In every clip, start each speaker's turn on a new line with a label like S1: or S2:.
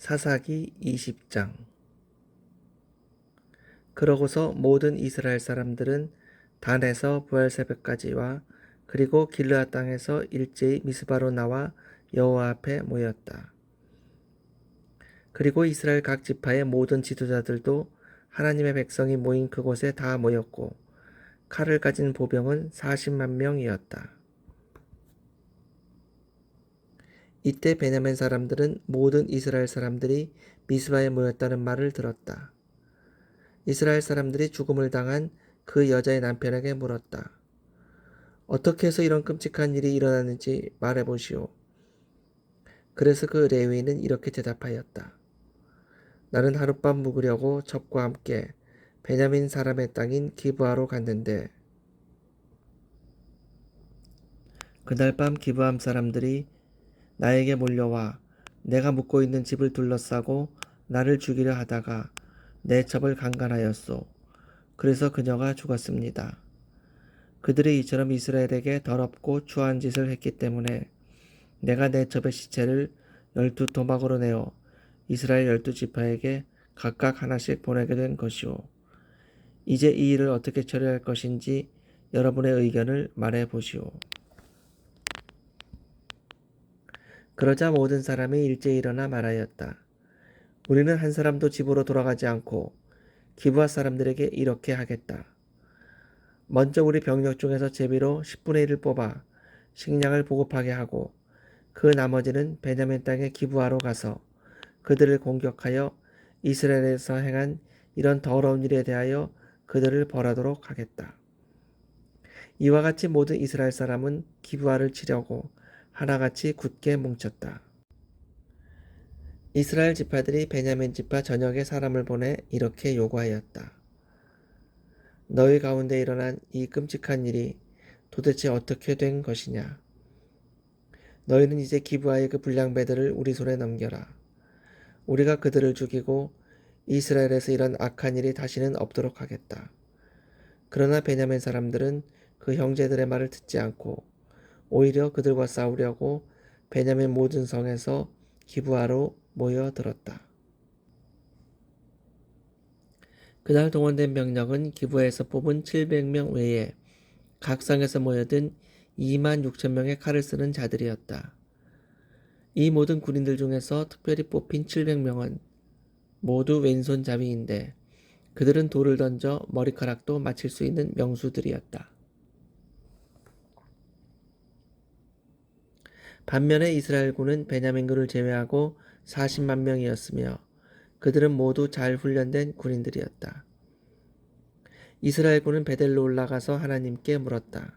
S1: 사사기 20장. 그러고서 모든 이스라엘 사람들은 단에서 부활새벽까지와 그리고 길르앗 땅에서 일제히 미스바로 나와 여호와 앞에 모였다. 그리고 이스라엘 각 지파의 모든 지도자들도 하나님의 백성이 모인 그곳에 다 모였고 칼을 가진 보병은 40만 명이었다. 이때 베냐민 사람들은 모든 이스라엘 사람들이 미스바에 모였다는 말을 들었다. 이스라엘 사람들이 죽음을 당한 그 여자의 남편에게 물었다. 어떻게 해서 이런 끔찍한 일이 일어났는지 말해보시오. 그래서 그 레위인은 이렇게 대답하였다. 나는 하룻밤 묵으려고 적과 함께 베냐민 사람의 땅인 기브아로 갔는데 그날 밤 기브암 사람들이 나에게 몰려와 내가 묵고 있는 집을 둘러싸고 나를 죽이려 하다가 내 첩을 강간하였소. 그래서 그녀가 죽었습니다. 그들이 이처럼 이스라엘에게 더럽고 추한 짓을 했기 때문에 내가 내 첩의 시체를 12토막으로 내어 이스라엘 12지파에게 각각 하나씩 보내게 된 것이오. 이제 이 일을 어떻게 처리할 것인지 여러분의 의견을 말해 보시오. 그러자 모든 사람이 일제히 일어나 말하였다. 우리는 한 사람도 집으로 돌아가지 않고 기브아 사람들에게 이렇게 하겠다. 먼저 우리 병력 중에서 제비로 10분의 1을 뽑아 식량을 보급하게 하고 그 나머지는 베냐민 땅의 기브아로 가서 그들을 공격하여 이스라엘에서 행한 이런 더러운 일에 대하여 그들을 벌하도록 하겠다. 이와 같이 모든 이스라엘 사람은 기브아를 치려고 하나같이 굳게 뭉쳤다. 이스라엘 지파들이 베냐민 지파 전역에 사람을 보내 이렇게 요구하였다. 너희 가운데 일어난 이 끔찍한 일이 도대체 어떻게 된 것이냐? 너희는 이제 기브아의 그 불량배들을 우리 손에 넘겨라. 우리가 그들을 죽이고 이스라엘에서 이런 악한 일이 다시는 없도록 하겠다. 그러나 베냐민 사람들은 그 형제들의 말을 듣지 않고 오히려 그들과 싸우려고 베냐민 모든 성에서 기브아로 모여들었다. 그날 동원된 병력은 기브아에서 뽑은 700명 외에 각 성에서 모여든 2만 6천 명의 칼을 쓰는 자들이었다. 이 모든 군인들 중에서 특별히 뽑힌 700명은 모두 왼손잡이인데 그들은 돌을 던져 머리카락도 맞힐 수 있는 명수들이었다. 반면에 이스라엘군은 베냐민군을 제외하고 40만 명이었으며 그들은 모두 잘 훈련된 군인들이었다. 이스라엘군은 베델로 올라가서 하나님께 물었다.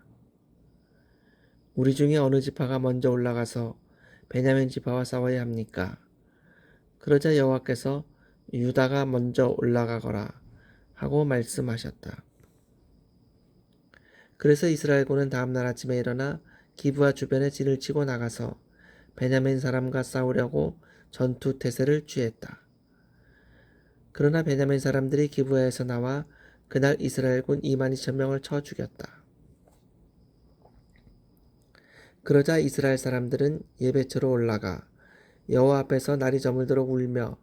S1: 우리 중에 어느 지파가 먼저 올라가서 베냐민 지파와 싸워야 합니까? 그러자 여호와께서 유다가 먼저 올라가거라 하고 말씀하셨다. 그래서 이스라엘군은 다음날 아침에 일어나 기브아 주변에 진을 치고 나가서 베냐민 사람과 싸우려고 전투 태세를 취했다. 그러나 베냐민 사람들이 기브아에서 나와 그날 이스라엘군 2만 2천 명을 쳐 죽였다. 그러자 이스라엘 사람들은 예배처로 올라가 여호와 앞에서 날이 저물도록 울며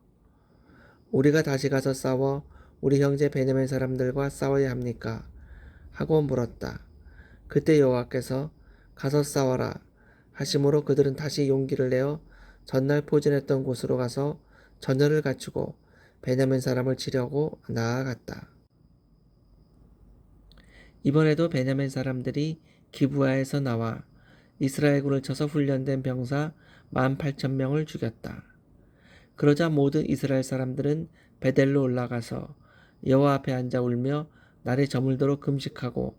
S1: 우리가 다시 가서 싸워 우리 형제 베냐민 사람들과 싸워야 합니까? 하고 물었다. 그때 여호와께서 가서 싸워라 하심으로 그들은 다시 용기를 내어 전날 포진했던 곳으로 가서 전열을 갖추고 베냐민 사람을 치려고 나아갔다. 이번에도 베냐민 사람들이 기브아에서 나와 이스라엘군을 쳐서 훈련된 병사 18,000명을 죽였다. 그러자 모든 이스라엘 사람들은 베델로 올라가서 여호와 앞에 앉아 울며 날이 저물도록 금식하고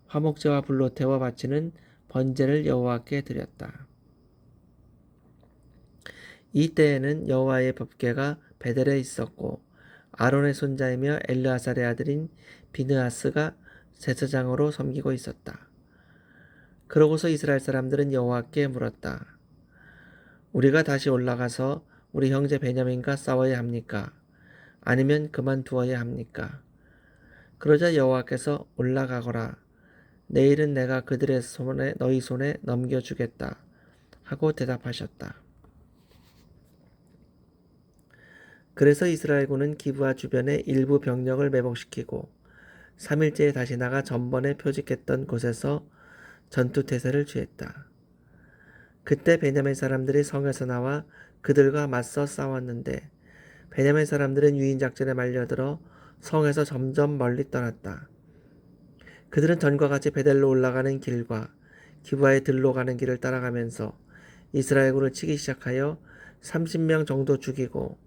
S1: 화목제와 불로 태워 바치는 번제를 여호와께 드렸다. 이때에는 여호와의 법궤가 베델에 있었고 아론의 손자이며 엘르아살의 아들인 비느하스가 제사장으로 섬기고 있었다. 그러고서 이스라엘 사람들은 여호와께 물었다. 우리가 다시 올라가서 우리 형제 베냐민과 싸워야 합니까? 아니면 그만두어야 합니까? 그러자 여호와께서 올라가거라. 내일은 내가 그들의 손에 너희 손에 넘겨주겠다. 하고 대답하셨다. 그래서 이스라엘군은 기브아 주변의 일부 병력을 매복시키고 3일째에 다시 나가 전번에 표직했던 곳에서 전투태세를 취했다. 그때 베냐민 사람들이 성에서 나와 그들과 맞서 싸웠는데 베냐민 사람들은 유인작전에 말려들어 성에서 점점 멀리 떠났다. 그들은 전과 같이 베델로 올라가는 길과 기브아의 들로 가는 길을 따라가면서 이스라엘군을 치기 시작하여 30명 정도 죽이고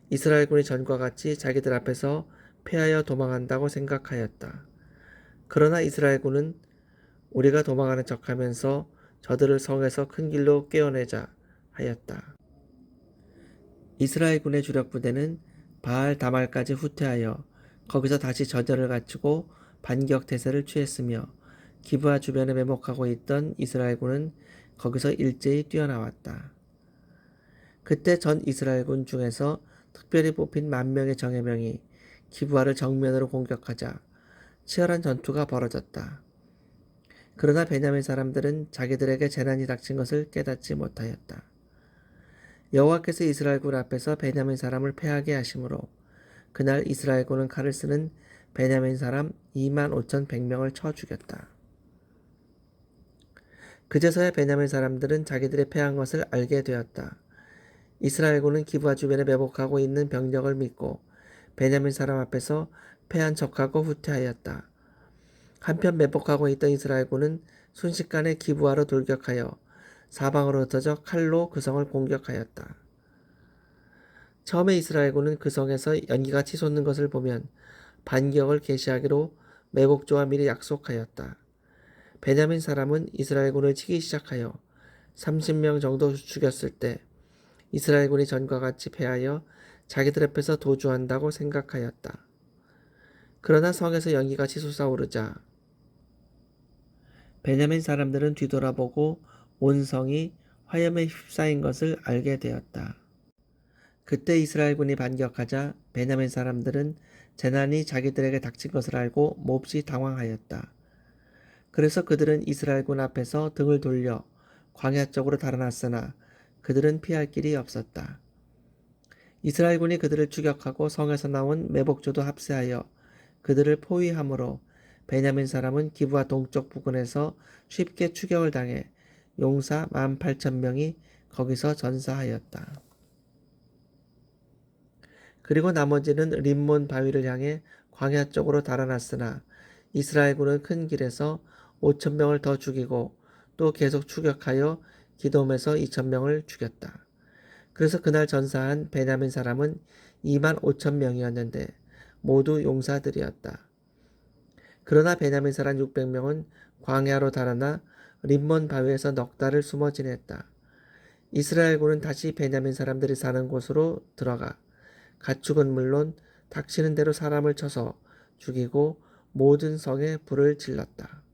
S1: 이스라엘군이 전과 같이 자기들 앞에서 패하여 도망한다고 생각하였다. 그러나 이스라엘군은 우리가 도망하는 척하면서 저들을 성에서 큰 길로 꿰어내자 하였다. 이스라엘군의 주력 부대는 바알 다말까지 후퇴하여 거기서 다시 저절을 갖추고 반격 태세를 취했으며 기브아 주변에 매복하고 있던 이스라엘군은 거기서 일제히 뛰어나왔다. 그때 전 이스라엘군 중에서 특별히 뽑힌 10,000명의 정예명이 기브아를 정면으로 공격하자 치열한 전투가 벌어졌다. 그러나 베냐민 사람들은 자기들에게 재난이 닥친 것을 깨닫지 못하였다. 여호와께서 이스라엘군 앞에서 베냐민 사람을 패하게 하심으로 그날 이스라엘군은 칼을 쓰는 베냐민 사람 25,100명을 쳐 죽였다. 그제서야 베냐민 사람들은 자기들의 패한 것을 알게 되었다. 이스라엘군은 기브아 주변에 매복하고 있는 병력을 믿고 베냐민 사람 앞에서 패한 척하고 후퇴하였다. 한편 매복하고 있던 이스라엘군은 순식간에 기브아로 돌격하여 사방으로 흩어져 칼로 그 성을 공격하였다. 처음에 이스라엘군은 그 성에서 연기가 치솟는 것을 보면 반격을 개시하기로 매복조와 미리 약속하였다. 베냐민 사람은 이스라엘군을 치기 시작하여 30명 정도 죽였을 때 이스라엘군이 전과 같이 패하여 자기들 앞에서 도주한다고 생각하였다. 그러나 성에서 연기가 치솟아오르자 베냐민 사람들은 뒤돌아보고 온 성이 화염에 휩싸인 것을 알게 되었다. 그때 이스라엘군이 반격하자 베냐민 사람들은 재난이 자기들에게 닥친 것을 알고 몹시 당황하였다. 그래서 그들은 이스라엘군 앞에서 등을 돌려 광야 쪽으로 달아났으나 그들은 피할 길이 없었다. 이스라엘군이 그들을 추격하고 성에서 나온 매복조도 합세하여 그들을 포위함으로 베냐민 사람은 기브아 동쪽 부근에서 쉽게 추격을 당해 용사 18,000명이 거기서 전사하였다. 그리고 나머지는 림몬 바위를 향해 광야 쪽으로 달아났으나 이스라엘군은 큰 길에서 5,000명을 더 죽이고 또 계속 추격하여 기돔에서 2,000명을 죽였다. 그래서 그날 전사한 베냐민 사람은 25,000명이었는데 모두 용사들이었다. 그러나 베냐민 사람 600명은 광야로 달아나 림몬 바위에서 넉 달을 숨어 지냈다. 이스라엘군은 다시 베냐민 사람들이 사는 곳으로 들어가 가축은 물론 닥치는 대로 사람을 쳐서 죽이고 모든 성에 불을 질렀다.